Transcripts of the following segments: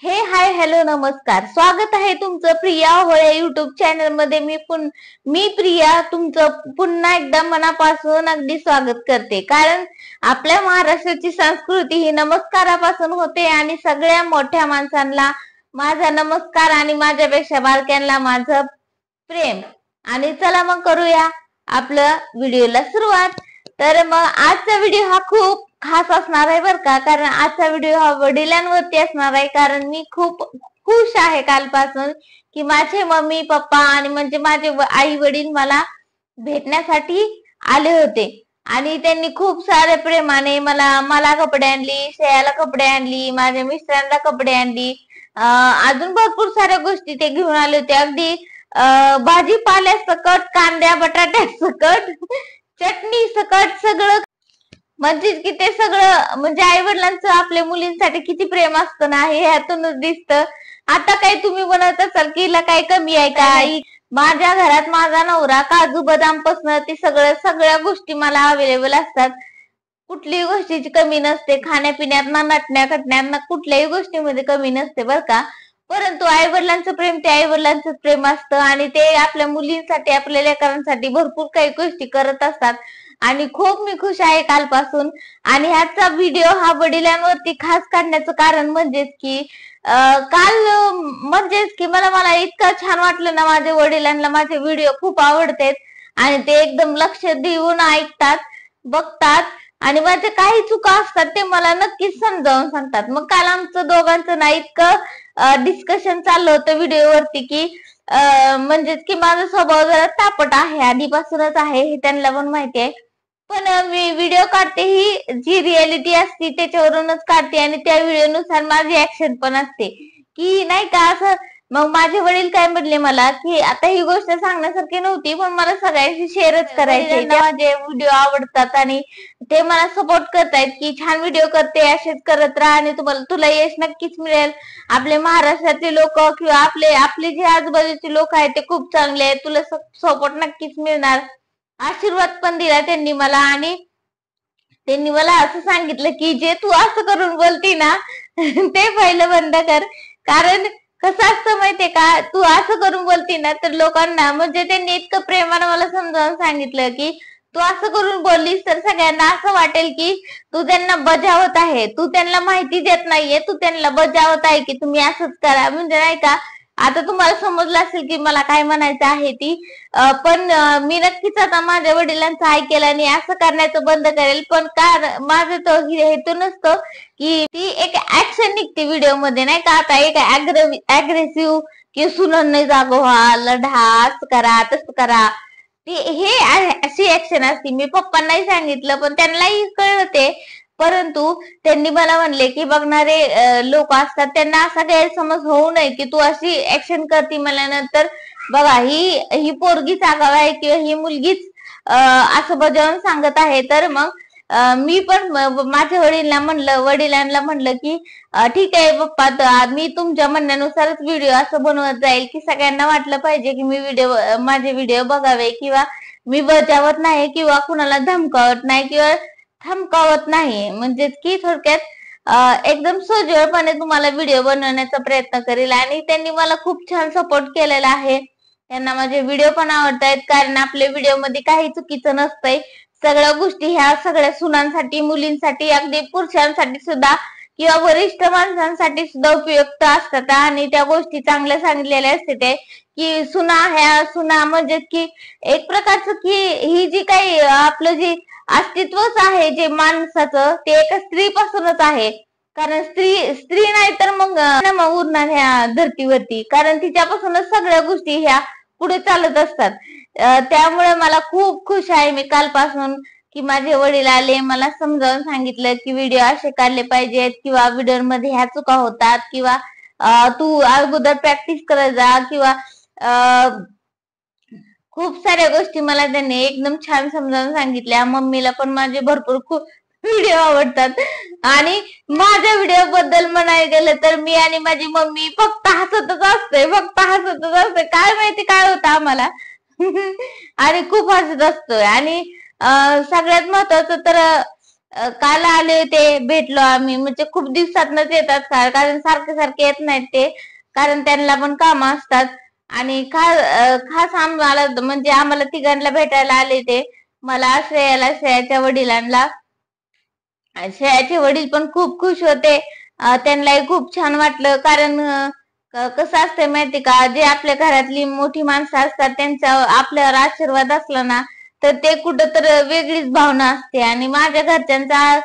हे hi hello नमस्कार, स्वागत आहे तुमचं प्रिया होळे युट्यूब चॅनल मध्ये. मी प्रिया तुमचं पुन्हा एकदा मनापासून अगदी स्वागत करते. कारण आपल्या महाराष्ट्राची संस्कृती ही नमस्कारापासून होते आणि सगळ्या मोठ्या माणसांना माझा नमस्कार आणि माझ्यापेक्षा बारक्यांना माझं प्रेम. आणि चला मग करूया आपलं व्हिडिओला सुरुवात. तर मग आजचा व्हिडिओ हा खूप खास असणार आहे बर का. कारण आजचा व्हिडिओ हा वडिलांवरती असणार आहे. कारण मी खूप खुश आहे कालपासून की माझे मम्मी पप्पा आणि म्हणजे माझे आई वडील मला भेटण्यासाठी आले होते आणि त्यांनी खूप सारे प्रेमाने मला कपडे आणली, श्रेयाला कपडे आणली, माझ्या मिस्टरांना कपडे आणली, अजून भरपूर साऱ्या गोष्टी ते घेऊन आले होते. अगदी भाजीपाल्या सकट, कांद्या बटाट्या सकट, चटणी सकट सगळं. म्हणजे की ते सगळं म्हणजे आई वडिलांचं आपल्या मुलींसाठी किती प्रेम असतं ना, हे ह्यातूनच दिसतं. आता काही तुम्ही म्हणत असाल की हिला काही कमी आहे का? माझ्या घरात माझा नवरा काजू बदाम पासून ते सगळ्या गोष्टी मला अवेलेबल असतात. कुठलीही गोष्टीची कमी नसते. खाण्यापिण्यात ना, नटण्या खटण्यात ना, कुठल्याही गोष्टीमध्ये कमी नसते बर का. परंतु आई वडिलांचं प्रेम ते आई वडिलांचं प्रेम असतं आणि ते आपल्या मुलींसाठी आपल्या लेकरांसाठी भरपूर काही गोष्टी करत असतात. आणि खूप मी खुश आहे कालपासून. आणि ह्याचा व्हिडिओ हा वडिलांवरती खास काढण्याचं कारण म्हणजेच की काल म्हणजेच की मला इतकं छान वाटलं ना. माझ्या वडिलांना माझे व्हिडिओ खूप आवडतात आणि ते एकदम लक्ष देऊन ऐकतात, बघतात आणि माझे काही चुका असतात ते मला नक्कीच समजावून सांगतात. मग काल आमचं दोघांचं ना इतकं डिस्कशन चाललं होतं व्हिडिओवरती की म्हणजेच की माझा स्वभाव जरा तापट आहे, आधीपासूनच आहे, हे त्यांना पण माहिती आहे. पण मी व्हिडिओ काढते ही जी रियालिटी असते त्याच्यावरूनच काढते आणि त्या व्हिडिओनुसार माझी ऍक्शन पण असते की नाही का असं. मग माझे वडील काय म्हणले मला की आता ही गोष्ट सांगण्यासारखी नव्हती पण मला सगळ्यांशी शेअरच करायची. माझे व्हिडिओ आवडतात आणि ते मला सपोर्ट करतायत की छान व्हिडिओ करते, असेच करत राहा आणि तुला यश नक्कीच मिळेल. आपले महाराष्ट्रातले लोक किंवा आपले जे आजूबाजूचे लोक आहेत ते खूप चांगले आहेत, तुला सपोर्ट नक्कीच मिळणार. आशीर्वाद पण दिला त्यांनी मला आणि त्यांनी मला असं सांगितलं की जे तू असं करून बोलती ना ते पहिलं बंद कर. कारण कसं असतं माहितीये का, तू असं करून बोलती ना तर लोकांना म्हणजे त्यांनी इतकं प्रेमानं मला समजावून सांगितलं की तू असं करून बोललीस तर सगळ्यांना असं वाटेल की तू त्यांना बजावत आहे, तू त्यांना माहिती देत नाहीये, तू त्यांना बजावत आहे की तुम्ही असंच करा. म्हणजे नाही का आता तुम्हाला समजलं असेल की मला काय म्हणायचं आहे ती. पण मी नक्कीच आता माझ्या वडिलांचं ऐकेल आणि असं करण्याचं बंद करेल. पण माझं तो हेतू नसतो की ती एक ऍक्शन निघते व्हिडिओ मध्ये नाही का. आता एक अग्रेसिव्ह की सुनांना जागो व्हा, लढा, असं करा तसं करा, हे अशी ऍक्शन असते. मी पप्पांनाही सांगितलं पण त्यांनाही कळते. परंतु त्यांनी मला म्हणले की बघणारे लोक असतात त्यांना असा गैरसमज होऊ नये की तू अशी ऍक्शन करती म्हणल्यानंतर बघा ही पोरगीच आगाव आहे किंवा ही मुलगीच असं बजावून सांगत आहे. तर मग मी पण माझ्या वडिलांना म्हणलं की ठीक आहे पप्पा, मी तुमच्या म्हणण्यानुसारच व्हिडिओ असं बनवत जाईल की सगळ्यांना वाटलं पाहिजे की माझे व्हिडिओ बघावे किंवा मी बजावत नाही किंवा कुणाला धमकावत नाही किंवा थमकावत नाही. म्हणजेच की थोडक्यात एकदम सोजवळपणे तुम्हाला व्हिडिओ बनवण्याचा प्रयत्न करेल. आणि त्यांनी मला खूप छान सपोर्ट केलेला आहे. त्यांना माझे व्हिडिओ पण आवडतायत कारण आपल्या व्हिडिओ मध्ये काही चुकीचं नसतंय. सगळ्या गोष्टी ह्या सगळ्या सुनांसाठी, मुलींसाठी, अगदी पुरुषांसाठी सुद्धा किंवा वरिष्ठ माणसांसाठी सुद्धा उपयुक्त असतात आणि त्या गोष्टी चांगल्या सांगितलेल्या असते ते की सुना म्हणजे की एक प्रकारचं की ही जी काही आपलं जी अस्तित्वच आहे जे माणसाचं ते एका स्त्रीपासूनच आहे. कारण स्त्री नाही तर मग उरणार ह्या धर्तीवरती, कारण तिच्यापासूनच सगळ्या गोष्टी ह्या पुढे चालत असतात. त्यामुळे मला खूप खुश आहे मी कालपासून की माझे वडील आले, मला समजावून सांगितलं की व्हिडिओ असे काढले पाहिजेत किंवा व्हिडिओ मध्ये ह्या चुका होतात किंवा तू अगोदर प्रॅक्टिस करत जा किंवा खूप साऱ्या गोष्टी मला त्यांनी एकदम छान समजावून सांगितल्या. मम्मीला पण माझे भरपूर खूप व्हिडिओ आवडतात आणि माझ्या व्हिडिओ बद्दल म्हणायला गेलं तर मी आणि माझी मम्मी फक्त हसतच असते. काय माहिती काय होतं आम्हाला आणि खूप हसत असतोय. आणि सगळ्यात महत्वाचं तर काल आले होते, भेटलो आम्ही. म्हणजे खूप दिवसातनच येतात, कारण सारखे सारखे येत नाहीत ते, कारण त्यांना पण काम असतात. आणि खास आम्हाला म्हणजे आम्हाला तिघांना भेटायला आले ते, मला, श्रेयाला, श्रेयाच्या वडिलांना. श्रेयाचे वडील पण खूप खुश होते. त्यांनाही खूप छान वाटलं, कारण कसं असतंय माहिती का, जे आपल्या घरातली मोठी माणसं असतात त्यांचा आपल्यावर आशीर्वाद असला ना, तर ते कुठं तर वेगळीच भावना असते. आणि माझ्या घरच्यांचा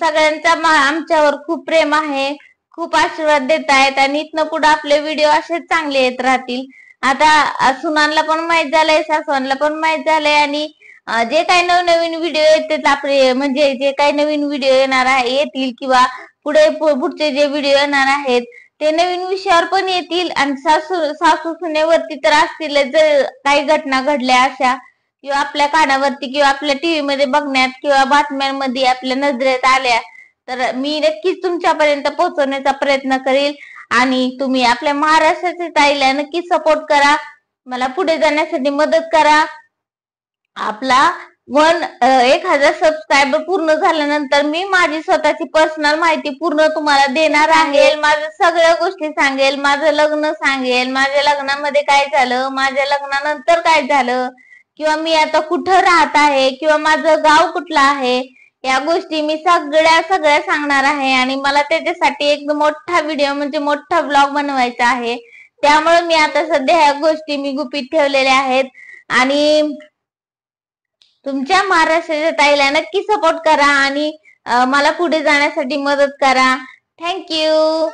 सगळ्यांचा आमच्यावर खूप प्रेम आहे, खूप आशीर्वाद देत आहेत, आणि इथनं पुढे आपले व्हिडिओ असेच चांगले येत राहतील. आता सुनांना पण माहित झालंय, सासवांना पण माहित झालंय, आणि जे काही नवनवीन व्हिडिओ येतात आपले, म्हणजे जे काही नवीन व्हिडिओ येणार आहे येतील, किंवा पुढचे जे व्हिडिओ येणार आहेत ते नवीन विषयावर पण येतील. आणि सासू सुनेवरती तर असतील, जर काही घटना घडल्या अशा, किंवा आपल्या कानावरती, किंवा आपल्या टीव्ही मध्ये बघण्यात, किंवा बातम्यांमध्ये आपल्या नजरेत आल्या, तर मी नक्कीच तुमच्यापर्यंत पोहोचवण्याचा प्रयत्न करेल. आणि तुम्ही आपल्या महाराष्ट्राच्या ताईला नक्की सपोर्ट करा, मला पुढे जाण्यासाठी मदत करा. आपला 1,000 सबस्क्रायबर पूर्ण झाल्यानंतर मी माझी स्वतःची पर्सनल माहिती पूर्ण तुम्हाला देणार आहे. माझं सगळ्या गोष्टी सांगेल, माझं लग्न सांगेल, माझ्या लग्नामध्ये काय झालं, माझ्या लग्नानंतर काय झालं, किंवा मी आता कुठं राहत आहे, किंवा माझं गाव कुठलं आहे, या गोष्टी मी सगळ्या सांगणार आहे. आणि मला त्याच्यासाठी एक मोठा व्हिडिओ म्हणजे मोठा ब्लॉग बनवायचा आहे. त्यामुळे मी आता सध्या ह्या गोष्टी मी गुपित ठेवलेल्या आहेत. आणि तुमच्या महाराष्ट्राच्या ताईला नक्की सपोर्ट करा, आणि मला पुढे जाण्यासाठी मदत करा. थँक्यू.